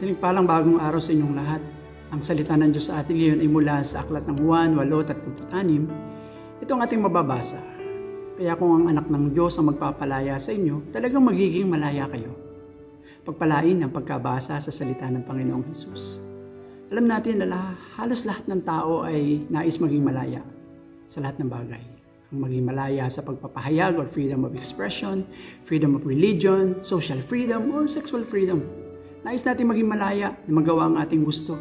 Pinagpalang bagong araw sa inyong lahat. Ang salita ng Diyos sa atin ngayon ay mula sa aklat ng Juan 8:36. Ito ang ating mababasa. Kaya kung ang anak ng Diyos ang magpapalaya sa inyo, talagang magiging malaya kayo. Pagpalain ang pagkabasa sa salita ng Panginoong Hesus. Alam natin na halos lahat ng tao ay nais maging malaya sa lahat ng bagay. Ang maging malaya sa pagpapahayag or freedom of expression, freedom of religion, social freedom, or sexual freedom. Nais natin maging malaya na magawa ang ating gusto.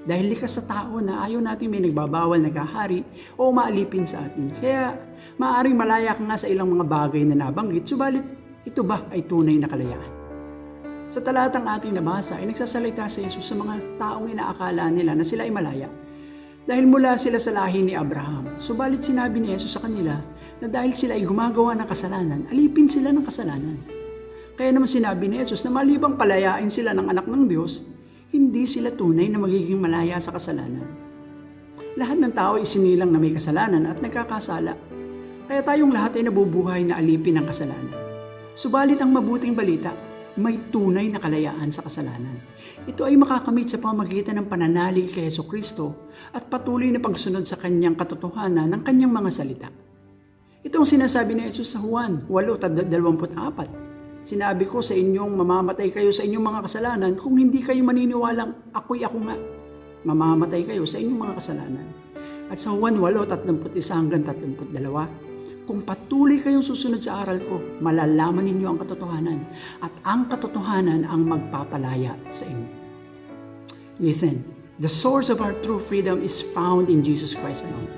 Dahil likas sa tao na ayaw natin may nagbabawal, nagahari o umaalipin sa atin. Kaya maaaring malaya ka nga sa ilang mga bagay na nabanggit, subalit ito ba ay tunay na kalayaan? Sa talatang ating nabasa ay nagsasalita si Jesus sa mga taong inaakala nila na sila ay malaya. Dahil mula sila sa lahi ni Abraham, subalit sinabi ni Jesus sa kanila na dahil sila ay gumagawa ng kasalanan, alipin sila ng kasalanan. Kaya naman sinabi ni Jesus na malibang palayain sila ng anak ng Diyos, hindi sila tunay na magiging malaya sa kasalanan. Lahat ng tao ay isinilang na may kasalanan at nagkakasala. Kaya tayong lahat ay nabubuhay na alipin ng kasalanan. Subalit ang mabuting balita, may tunay na kalayaan sa kasalanan. Ito ay makakamit sa pamamagitan ng pananalig kay Jesucristo at patuloy na pagsunod sa kanyang katotohanan ng kanyang mga salita. Ito ang sinasabi ni Jesus sa Juan 8:24. Sinabi ko sa inyong mamamatay kayo sa inyong mga kasalanan kung hindi kayo maniniwalang ako'y ako nga. Mamamatay kayo sa inyong mga kasalanan. At sa Juan 8:31-32, kung patuloy kayong susunod sa aral ko, malalaman ninyo ang katotohanan at ang katotohanan ang magpapalaya sa inyo. Listen, the source of our true freedom is found in Jesus Christ alone.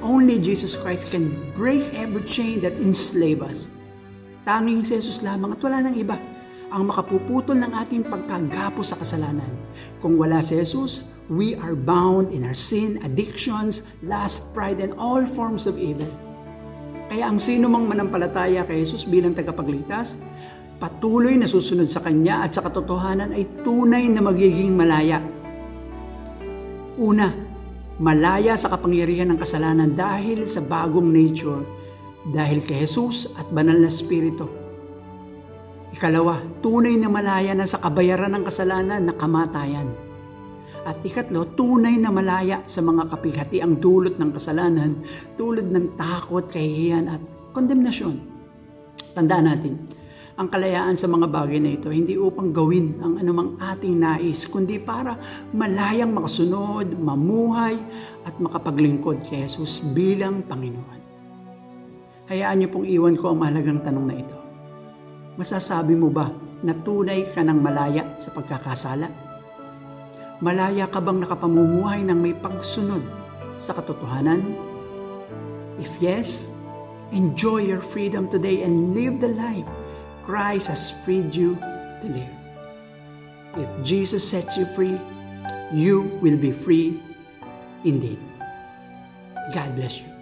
Only Jesus Christ can break every chain that enslave us. Tanging si Jesus lamang at wala nang iba ang makapuputol ng ating pagkagapo sa kasalanan. Kung wala si Jesus, we are bound in our sin, addictions, lust, pride, and all forms of evil. Kaya ang sino mang manampalataya kay Jesus bilang tagapagligtas, patuloy na susunod sa Kanya at sa katotohanan ay tunay na magiging malaya. Una, malaya sa kapangyarihan ng kasalanan dahil sa bagong nature, dahil kay Jesus at banal na Espiritu. Ikalawa, tunay na malaya na sa kabayaran ng kasalanan na kamatayan. At ikatlo, tunay na malaya sa mga kapighatiang dulot ng kasalanan tulad ng takot, kahihiyan at kondemnasyon. Tandaan natin, ang kalayaan sa mga bagay na ito hindi upang gawin ang anumang ating nais, kundi para malayang makasunod, mamuhay at makapaglingkod kay Jesus bilang Panginoon. Hayaan niyo pong iwan ko ang mahalagang tanong na ito. Masasabi mo ba na tunay ka ng malaya sa pagkakasala? Malaya ka bang nakapamumuhay ng may pagsunod sa katotohanan? If yes, enjoy your freedom today and live the life Christ has freed you to live. If Jesus sets you free, you will be free indeed. God bless you.